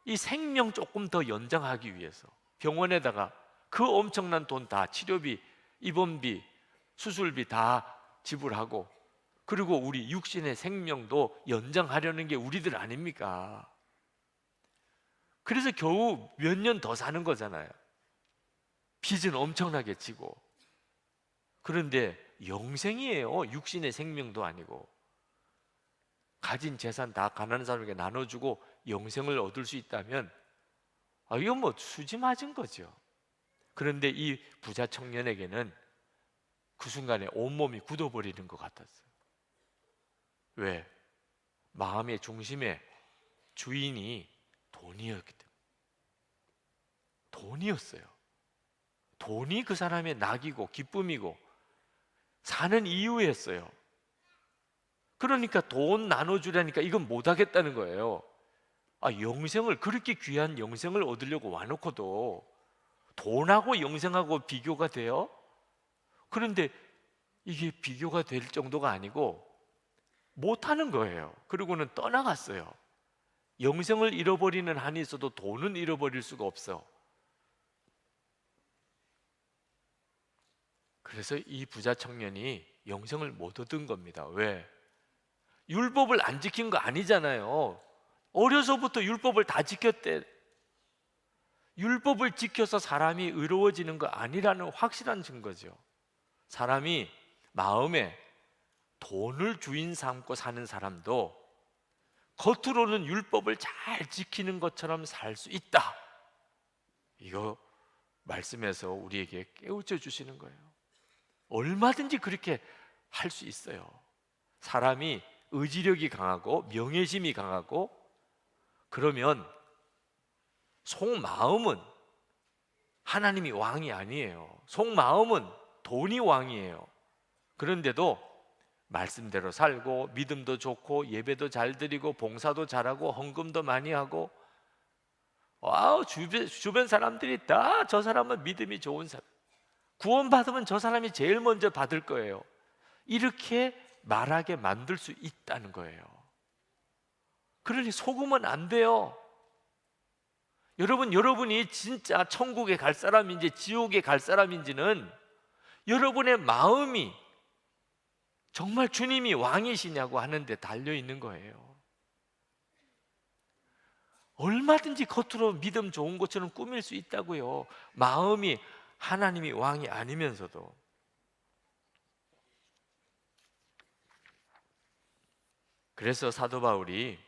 이 생명 조금 더 연장하기 위해서 병원에다가 그 엄청난 돈 다, 치료비, 입원비, 수술비 다 지불하고, 그리고 우리 육신의 생명도 연장하려는 게 우리들 아닙니까? 그래서 겨우 몇 년 더 사는 거잖아요. 빚은 엄청나게 지고. 그런데 영생이에요. 육신의 생명도 아니고. 가진 재산 다 가난한 사람에게 나눠주고 영생을 얻을 수 있다면 이건 뭐 수지 맞은 거죠. 그런데 이 부자 청년에게는 그 순간에 온몸이 굳어버리는 것 같았어요. 왜? 마음의 중심에 주인이 돈이었기 때문에. 돈이었어요. 돈이 그 사람의 낙이고 기쁨이고 사는 이유였어요. 그러니까 돈 나눠주라니까 이건 못하겠다는 거예요. 영생을, 그렇게 귀한 영생을 얻으려고 와놓고도 돈하고 영생하고 비교가 돼요? 그런데 이게 비교가 될 정도가 아니고 못하는 거예요. 그리고는 떠나갔어요. 영생을 잃어버리는 한이 있어도 돈은 잃어버릴 수가 없어. 그래서 이 부자 청년이 영생을 못 얻은 겁니다. 왜? 율법을 안 지킨 거 아니잖아요. 어려서부터 율법을 다 지켰대. 율법을 지켜서 사람이 의로워지는 거 아니라는 확실한 증거죠. 사람이 마음에 돈을 주인 삼고 사는 사람도 겉으로는 율법을 잘 지키는 것처럼 살 수 있다. 이거 말씀에서 우리에게 깨우쳐 주시는 거예요. 얼마든지 그렇게 할 수 있어요. 사람이 의지력이 강하고 명예심이 강하고 그러면 속마음은 하나님이 왕이 아니에요. 속마음은 돈이 왕이에요. 그런데도 말씀대로 살고 믿음도 좋고 예배도 잘 드리고 봉사도 잘하고 헌금도 많이 하고 주변 사람들이 다 저 사람은 믿음이 좋은 사람, 구원받으면 저 사람이 제일 먼저 받을 거예요. 이렇게 말하게 만들 수 있다는 거예요. 그러니 속으면 안 돼요. 여러분이 진짜 천국에 갈 사람인지 지옥에 갈 사람인지는 여러분의 마음이 정말 주님이 왕이시냐고 하는데 달려 있는 거예요. 얼마든지 겉으로 믿음 좋은 것처럼 꾸밀 수 있다고요. 마음이 하나님이 왕이 아니면서도. 그래서 사도 바울이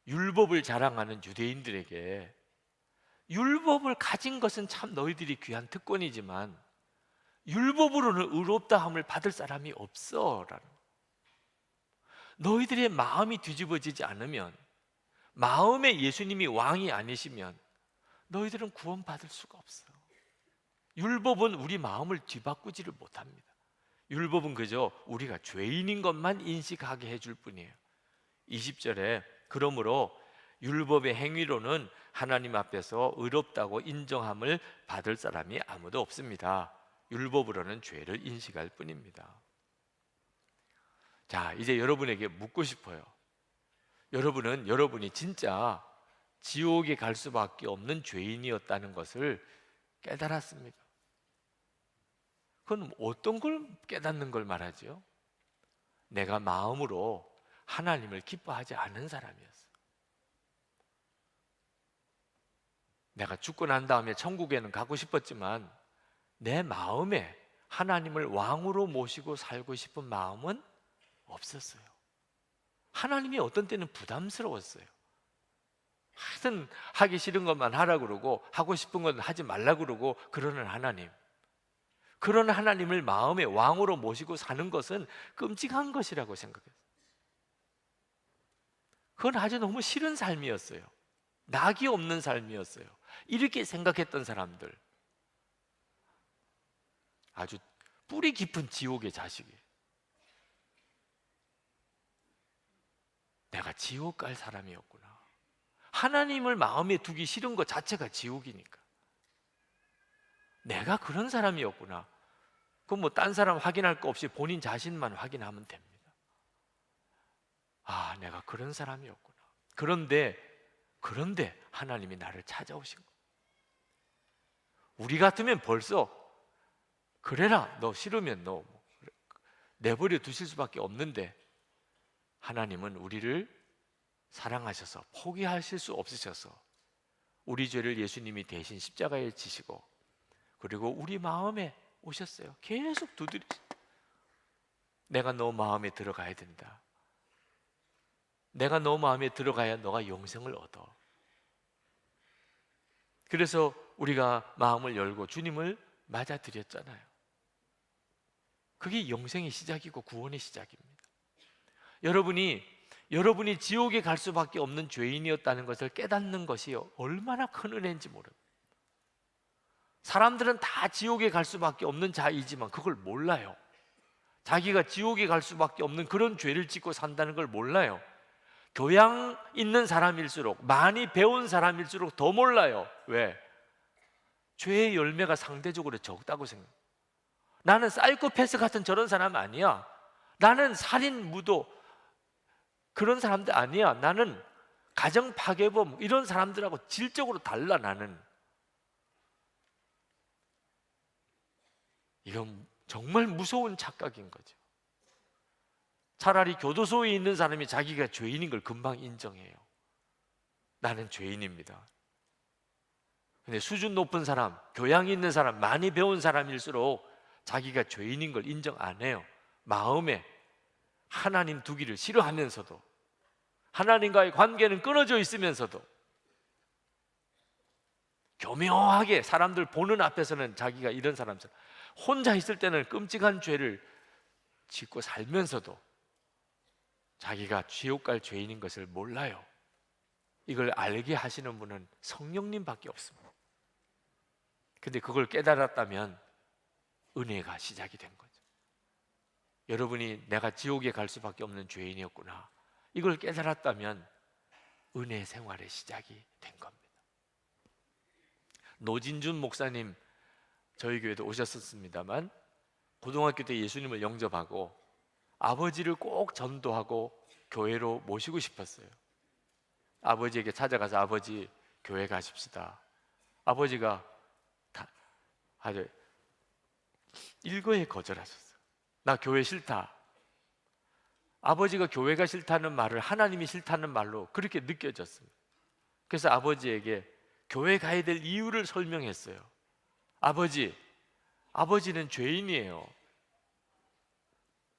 율법을 자랑하는 유대인들에게 율법을 가진 것은 참 너희들이 귀한 특권이지만 율법으로는 의롭다함을 받을 사람이 없어 라는. 너희들의 마음이 뒤집어지지 않으면, 마음에 예수님이 왕이 아니시면 너희들은 구원받을 수가 없어. 율법은 우리 마음을 뒤바꾸지를 못합니다. 율법은 그저 우리가 죄인인 것만 인식하게 해줄 뿐이에요. 20절에 그러므로 율법의 행위로는 하나님 앞에서 의롭다고 인정함을 받을 사람이 아무도 없습니다. 율법으로는 죄를 인식할 뿐입니다. 자, 이제 여러분에게 묻고 싶어요. 여러분은 여러분이 진짜 지옥에 갈 수밖에 없는 죄인이었다는 것을 깨달았습니까? 그건 어떤 걸 깨닫는 걸 말하죠? 내가 마음으로 하나님을 기뻐하지 않은 사람이었어. 내가 죽고 난 다음에 천국에는 가고 싶었지만 내 마음에 하나님을 왕으로 모시고 살고 싶은 마음은 없었어요. 하나님이 어떤 때는 부담스러웠어요. 하여튼 하기 싫은 것만 하라 그러고 하고 싶은 건 하지 말라 그러고 그러는 하나님. 그런 하나님을 마음의 왕으로 모시고 사는 것은 끔찍한 것이라고 생각했어요. 그건 아주 너무 싫은 삶이었어요. 낙이 없는 삶이었어요. 이렇게 생각했던 사람들, 아주 뿌리 깊은 지옥의 자식이에요. 내가 지옥 갈 사람이었구나. 하나님을 마음에 두기 싫은 것 자체가 지옥이니까. 내가 그런 사람이었구나. 그럼 뭐 딴 사람 확인할 거 없이 본인 자신만 확인하면 됩니다. 아, 내가 그런 사람이었구나. 그런데 하나님이 나를 찾아오신 거예요. 우리 같으면 벌써 그래라, 너 싫으면 너 내버려 두실 수밖에 없는데 하나님은 우리를 사랑하셔서 포기하실 수 없으셔서 우리 죄를 예수님이 대신 십자가에 지시고 그리고 우리 마음에 오셨어요. 계속 두드리. 내가 너 마음에 들어가야 된다. 내가 너 마음에 들어가야 너가 영생을 얻어. 그래서 우리가 마음을 열고 주님을 맞아들였잖아요. 그게 영생의 시작이고 구원의 시작입니다. 여러분이 지옥에 갈 수밖에 없는 죄인이었다는 것을 깨닫는 것이 얼마나 큰 은혜인지 모릅니다. 사람들은 다 지옥에 갈 수밖에 없는 자이지만 그걸 몰라요. 자기가 지옥에 갈 수밖에 없는 그런 죄를 짓고 산다는 걸 몰라요. 교양 있는 사람일수록, 많이 배운 사람일수록 더 몰라요. 왜? 죄의 열매가 상대적으로 적다고 생각해요. 나는 사이코패스 같은 저런 사람 아니야. 나는 살인, 무도 그런 사람들 아니야. 나는 가정 파괴범 이런 사람들하고 질적으로 달라. 나는 이건 정말 무서운 착각인 거죠. 차라리 교도소에 있는 사람이 자기가 죄인인 걸 금방 인정해요. 나는 죄인입니다. 근데 수준 높은 사람, 교양 있는 사람, 많이 배운 사람일수록 자기가 죄인인 걸 인정 안 해요. 마음에 하나님 두기를 싫어하면서도, 하나님과의 관계는 끊어져 있으면서도 교묘하게 사람들 보는 앞에서는 자기가 이런 사람처럼, 혼자 있을 때는 끔찍한 죄를 짓고 살면서도 자기가 지옥 갈 죄인인 것을 몰라요. 이걸 알게 하시는 분은 성령님밖에 없습니다. 근데 그걸 깨달았다면 은혜가 시작이 된 거죠. 여러분이 내가 지옥에 갈 수밖에 없는 죄인이었구나, 이걸 깨달았다면 은혜 생활의 시작이 된 겁니다. 노진준 목사님 저희 교회도 오셨었습니다만, 고등학교 때 예수님을 영접하고 아버지를 꼭 전도하고 교회로 모시고 싶었어요. 아버지에게 찾아가서 아버지 교회 가십시다. 아버지가 아주 일거에 거절하셨어요. 나 교회 싫다. 아버지가 교회가 싫다는 말을 하나님이 싫다는 말로 그렇게 느껴졌습니다. 그래서 아버지에게 교회 가야 될 이유를 설명했어요. 아버지는 죄인이에요.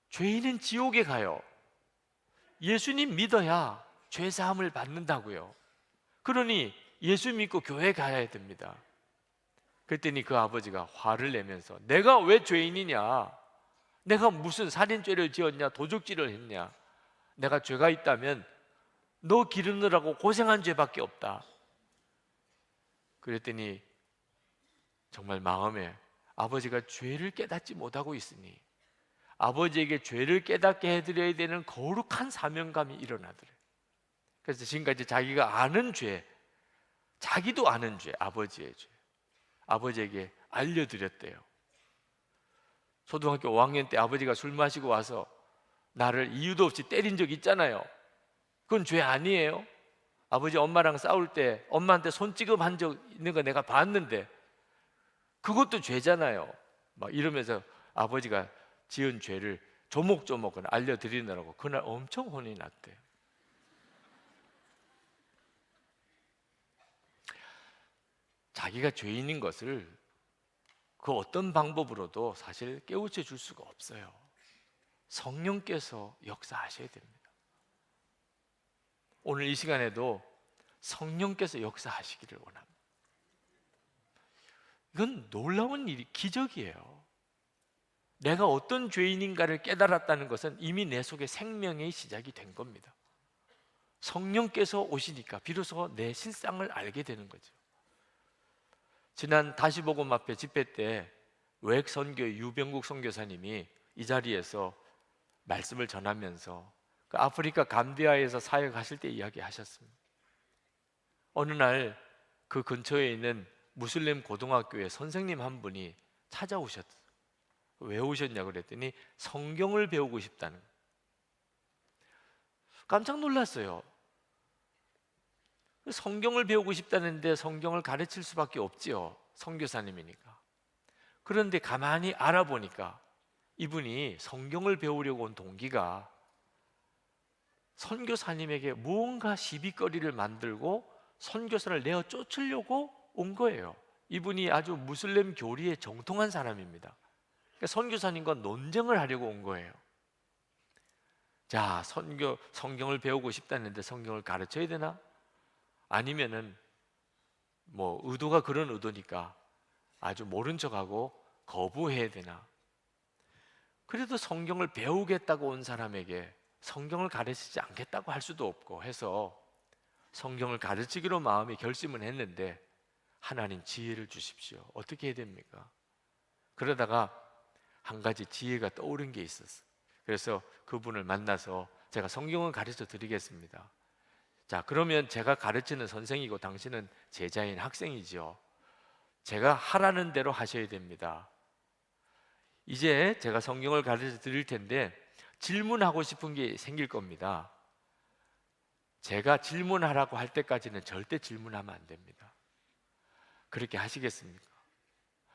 죄인은 지옥에 가요. 예수님 믿어야 죄 사함을 받는다고요. 그러니 예수 믿고 교회 가야 됩니다. 그랬더니 그 아버지가 화를 내면서, 내가 왜 죄인이냐? 내가 무슨 살인죄를 지었냐? 도적질을 했냐? 내가 죄가 있다면 너 기르느라고 고생한 죄밖에 없다. 그랬더니 정말 마음에 아버지가 죄를 깨닫지 못하고 있으니 아버지에게 죄를 깨닫게 해드려야 되는 거룩한 사명감이 일어나더래요. 그래서 지금까지 자기가 아는 죄, 자기도 아는 죄, 아버지의 죄, 아버지에게 알려드렸대요. 초등학교 5학년 때 아버지가 술 마시고 와서 나를 이유도 없이 때린 적 있잖아요. 그건 죄 아니에요? 아버지 엄마랑 싸울 때 엄마한테 손찌검 한 적 있는 거 내가 봤는데 그것도 죄잖아요. 막 이러면서 아버지가 지은 죄를 조목조목 알려드리느라고 그날 엄청 혼이 났대요. 자기가 죄인인 것을 그 어떤 방법으로도 사실 깨우쳐 줄 수가 없어요. 성령께서 역사하셔야 됩니다. 오늘 이 시간에도 성령께서 역사하시기를 원합니다. 이건 놀라운 일이, 기적이에요. 내가 어떤 죄인인가를 깨달았다는 것은 이미 내 속에 생명의 시작이 된 겁니다. 성령께서 오시니까 비로소 내 실상을 알게 되는 거죠. 지난 다시복음 앞에 집회 때 외액선교의 유병국 선교사님이 이 자리에서 말씀을 전하면서 그 아프리카 감비아에서 사역하실 때 이야기하셨습니다. 어느 날 그 근처에 있는 무슬림 고등학교의 선생님 한 분이 찾아오셨어요. 왜 오셨냐 그랬더니 성경을 배우고 싶다는 거예요. 깜짝 놀랐어요. 성경을 배우고 싶다는데 성경을 가르칠 수밖에 없지요, 선교사님이니까. 그런데 가만히 알아보니까 이분이 성경을 배우려고 온 동기가 선교사님에게 무언가 시비거리를 만들고 선교사를 내어 쫓으려고 온 거예요. 이분이 아주 무슬림 교리에 정통한 사람입니다. 그러니까 선교사님과 논쟁을 하려고 온 거예요. 자, 성경을 배우고 싶다는데 성경을 가르쳐야 되나? 아니면은 뭐 의도가 그런 의도니까 아주 모른 척하고 거부해야 되나? 그래도 성경을 배우겠다고 온 사람에게 성경을 가르치지 않겠다고 할 수도 없고 해서 성경을 가르치기로 마음이 결심을 했는데 하나님 지혜를 주십시오. 어떻게 해야 됩니까? 그러다가 한 가지 지혜가 떠오른 게 있었어요. 그래서 그분을 만나서 제가 성경을 가르쳐 드리겠습니다. 자, 그러면 제가 가르치는 선생이고 당신은 제자인 학생이지요. 제가 하라는 대로 하셔야 됩니다. 이제 제가 성경을 가르쳐 드릴 텐데 질문하고 싶은 게 생길 겁니다. 제가 질문하라고 할 때까지는 절대 질문하면 안 됩니다. 그렇게 하시겠습니까?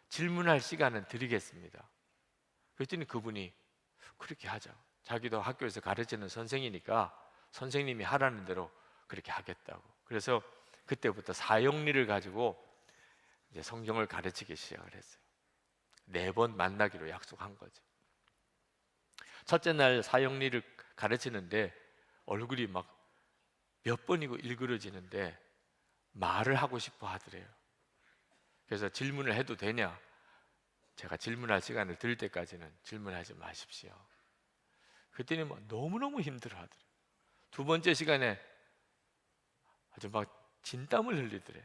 질문할 시간은 드리겠습니다. 그랬더니 그분이 그렇게 하자. 자기도 학교에서 가르치는 선생이니까 선생님이 하라는 대로 그렇게 하겠다고. 그래서 그때부터 사형리를 가지고 이제 성경을 가르치기 시작을 했어요. 4번 만나기로 약속한 거죠. 첫째 날 사형리를 가르치는데 얼굴이 막 몇 번이고 일그러지는데 말을 하고 싶어 하더래요. 그래서 질문을 해도 되냐? 제가 질문할 시간을 드릴 때까지는 질문하지 마십시오. 그때는 막 너무너무 힘들어 하더래요. 2번째 시간에 아주 막 진땀을 흘리더래요.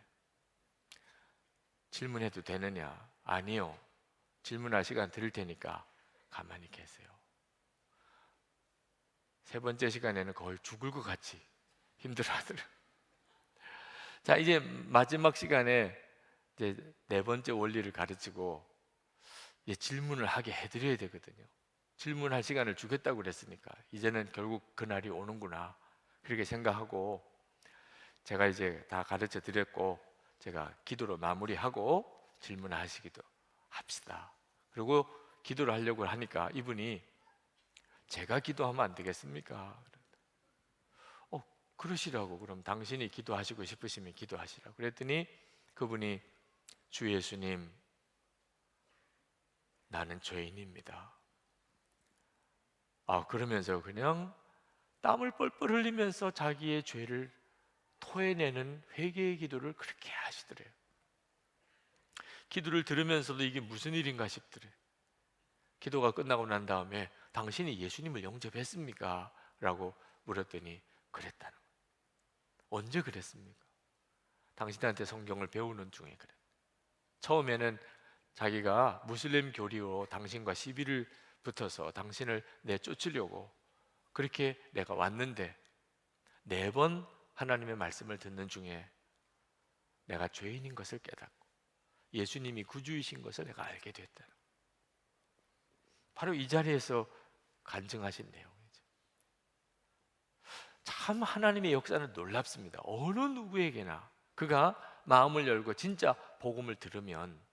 질문해도 되느냐? 아니요. 질문할 시간 드릴 테니까 가만히 계세요. 3번째 시간에는 거의 죽을 것 같이 힘들어 하더래요. 자, 이제 마지막 시간에 이제 4번째 원리를 가르치고 이제 질문을 하게 해드려야 되거든요. 질문할 시간을 주겠다고 그랬으니까 이제는 결국 그날이 오는구나 그렇게 생각하고 제가 이제 다 가르쳐 드렸고 제가 기도로 마무리하고 질문하시기도 합시다. 그리고 기도를 하려고 하니까 이분이 제가 기도하면 안 되겠습니까? 그러시라고. 그럼 당신이 기도하시고 싶으시면 기도하시라고 그랬더니 그분이 주 예수님, 나는 죄인입니다. 그러면서 그냥 땀을 뻘뻘 흘리면서 자기의 죄를 토해내는 회개의 기도를 그렇게 하시더래요. 기도를 들으면서도 이게 무슨 일인가 싶더래요. 기도가 끝나고 난 다음에 당신이 예수님을 영접했습니까? 라고 물었더니 그랬다는 거예요. 언제 그랬습니까? 당신한테 성경을 배우는 중에 그래. 처음에는 자기가 무슬림 교리로 당신과 시비를 붙어서 당신을 내쫓으려고 그렇게 내가 왔는데 4번 하나님의 말씀을 듣는 중에 내가 죄인인 것을 깨닫고 예수님이 구주이신 것을 내가 알게 됐다. 바로 이 자리에서 간증하신 내용이죠. 참 하나님의 역사는 놀랍습니다. 어느 누구에게나 그가 마음을 열고 진짜 복음을 들으면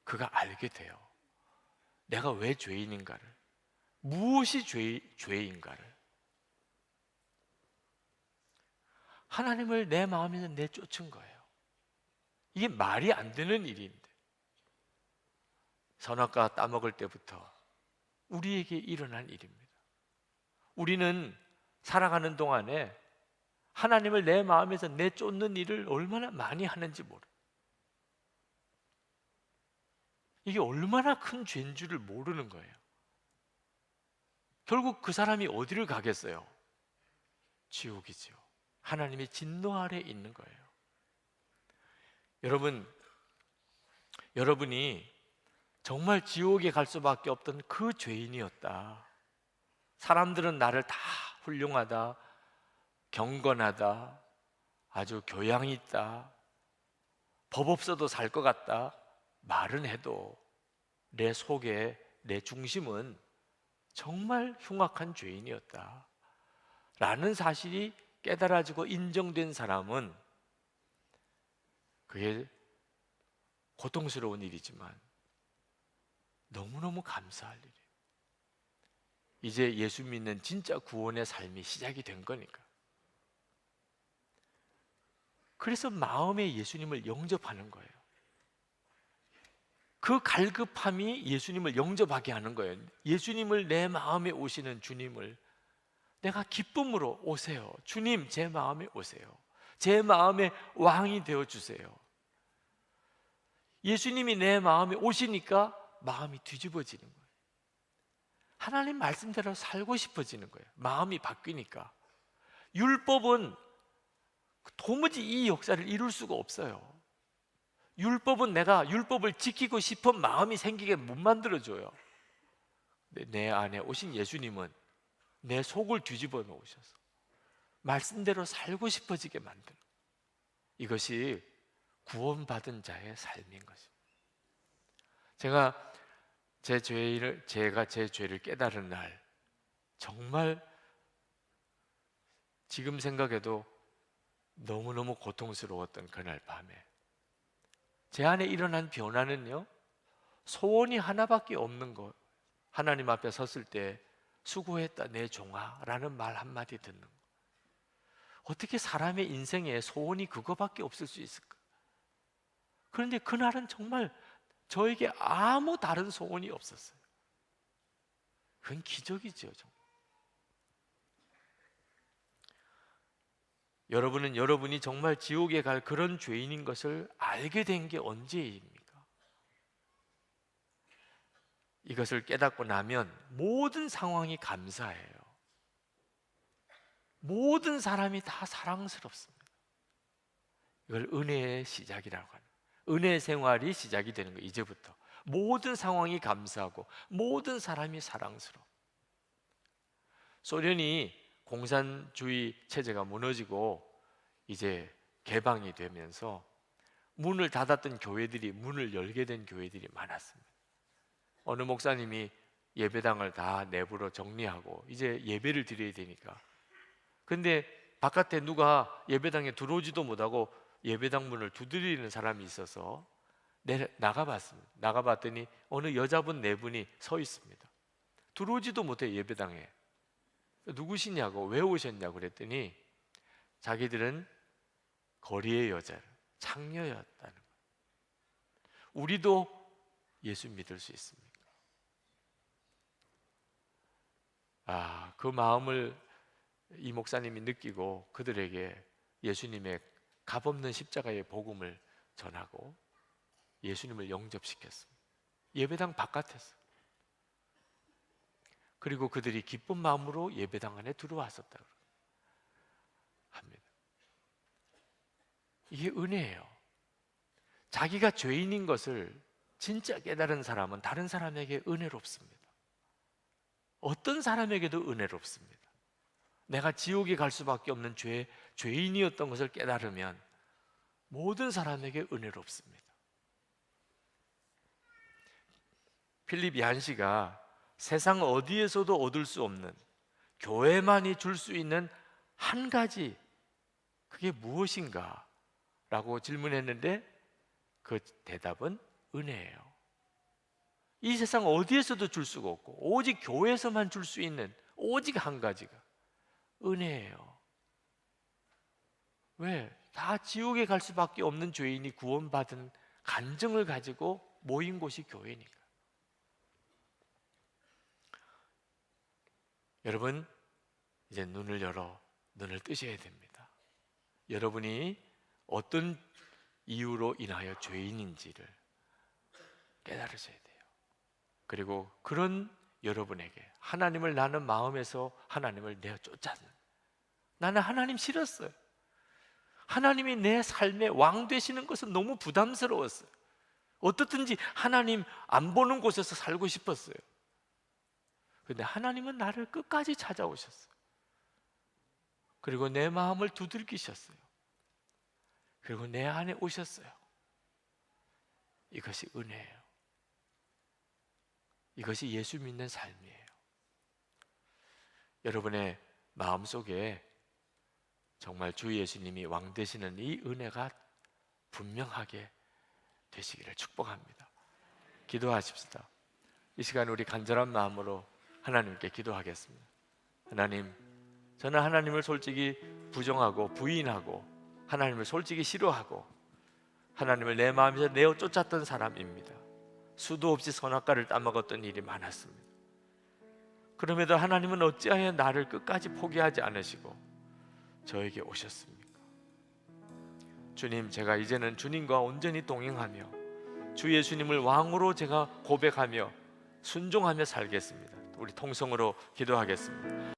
그가 알게 돼요. 내가 왜 죄인인가를, 무엇이 죄인가를. 하나님을 내 마음에서 내쫓은 거예요. 이게 말이 안 되는 일인데 선악과 따먹을 때부터 우리에게 일어난 일입니다. 우리는 살아가는 동안에 하나님을 내 마음에서 내쫓는 일을 얼마나 많이 하는지 모르. 이게 얼마나 큰 죄인 줄을 모르는 거예요. 결국 그 사람이 어디를 가겠어요? 지옥이지요. 하나님의 진노 아래 있는 거예요. 여러분이 정말 지옥에 갈 수밖에 없던 그 죄인이었다. 사람들은 나를 다 훌륭하다, 경건하다, 아주 교양이 있다, 법 없어도 살 것 같다 말은 해도 내 속에 내 중심은 정말 흉악한 죄인이었다 라는 사실이 깨달아지고 인정된 사람은 그게 고통스러운 일이지만 너무너무 감사할 일이에요. 이제 예수 믿는 진짜 구원의 삶이 시작이 된 거니까. 그래서 마음에 예수님을 영접하는 거예요. 그 갈급함이 예수님을 영접하게 하는 거예요. 예수님을 내 마음에 오시는 주님을 내가 기쁨으로 오세요. 주님, 제 마음에 오세요. 제 마음의 왕이 되어 주세요. 예수님이 내 마음에 오시니까 마음이 뒤집어지는 거예요. 하나님 말씀대로 살고 싶어지는 거예요. 마음이 바뀌니까. 율법은 도무지 이 역사를 이룰 수가 없어요. 율법은 내가 율법을 지키고 싶은 마음이 생기게 못 만들어줘요. 내 안에 오신 예수님은 내 속을 뒤집어 놓으셔서 말씀대로 살고 싶어지게 만드는, 이것이 구원받은 자의 삶인 것입니다. 제가 제 죄를 깨달은 날, 정말 지금 생각해도 너무너무 고통스러웠던 그날 밤에 제 안에 일어난 변화는요, 소원이 하나밖에 없는 것. 하나님 앞에 섰을 때 수고했다 내 종아 라는 말 한마디 듣는 것. 어떻게 사람의 인생에 소원이 그거밖에 없을 수 있을까? 그런데 그날은 정말 저에게 아무 다른 소원이 없었어요. 그건 기적이죠. 정말. 여러분은 여러분이 정말 지옥에 갈 그런 죄인인 것을 알게 된 게 언제입니까? 이것을 깨닫고 나면 모든 상황이 감사해요. 모든 사람이 다 사랑스럽습니다. 이걸 은혜의 시작이라고 하는, 은혜 생활이 시작이 되는 거예요. 이제부터 모든 상황이 감사하고 모든 사람이 사랑스러워. 소련이 공산주의 체제가 무너지고 이제 개방이 되면서 문을 닫았던 교회들이 문을 열게 된 교회들이 많았습니다. 어느 목사님이 예배당을 다 내부로 정리하고 이제 예배를 드려야 되니까, 근데 바깥에 누가 예배당에 들어오지도 못하고 예배당 문을 두드리는 사람이 있어서 나가봤습니다. 나가봤더니 어느 여자분 네 분이 서 있습니다. 들어오지도 못해 예배당에. 누구시냐고, 왜 오셨냐고 그랬더니 자기들은 거리의 여자, 창녀였다는 거예요. 우리도 예수 믿을 수 있습니까? 그 마음을 이 목사님이 느끼고 그들에게 예수님의 값없는 십자가의 복음을 전하고 예수님을 영접시켰습니다. 예배당 바깥에서. 그리고 그들이 기쁜 마음으로 예배당 안에 들어왔었다고 합니다. 이게 은혜예요. 자기가 죄인인 것을 진짜 깨달은 사람은 다른 사람에게 은혜롭습니다. 어떤 사람에게도 은혜롭습니다. 내가 지옥에 갈 수밖에 없는 죄인이었던 것을 깨달으면 모든 사람에게 은혜롭습니다. 필립 얀시가 세상 어디에서도 얻을 수 없는, 교회만이 줄 수 있는 한 가지, 그게 무엇인가? 라고 질문했는데 그 대답은 은혜예요. 이 세상 어디에서도 줄 수가 없고 오직 교회에서만 줄 수 있는 오직 한 가지가 은혜예요. 왜? 다 지옥에 갈 수밖에 없는 죄인이 구원받은 간증을 가지고 모인 곳이 교회니까. 여러분, 이제 눈을 열어 눈을 뜨셔야 됩니다. 여러분이 어떤 이유로 인하여 죄인인지를 깨달으셔야 돼요. 그리고 그런 여러분에게 하나님을 나는 마음에서 하나님을 내어 쫓았는, 나는 하나님 싫었어요. 하나님이 내 삶의 왕 되시는 것은 너무 부담스러웠어요. 어떻든지 하나님 안 보는 곳에서 살고 싶었어요. 그런데 하나님은 나를 끝까지 찾아오셨어요. 그리고 내 마음을 두들기셨어요. 그리고 내 안에 오셨어요. 이것이 은혜예요. 이것이 예수 믿는 삶이에요. 여러분의 마음속에 정말 주 예수님이 왕 되시는 이 은혜가 분명하게 되시기를 축복합니다. 기도하십시다. 이 시간 우리 간절한 마음으로 하나님께 기도하겠습니다. 하나님, 저는 하나님을 솔직히 부정하고 부인하고 하나님을 솔직히 싫어하고 하나님을 내 마음에서 내어 쫓았던 사람입니다. 수도 없이 선악과를 따먹었던 일이 많았습니다. 그럼에도 하나님은 어찌하여 나를 끝까지 포기하지 않으시고 저에게 오셨습니까? 주님, 제가 이제는 주님과 온전히 동행하며 주 예수님을 왕으로 제가 고백하며 순종하며 살겠습니다. 우리 통성으로 기도하겠습니다.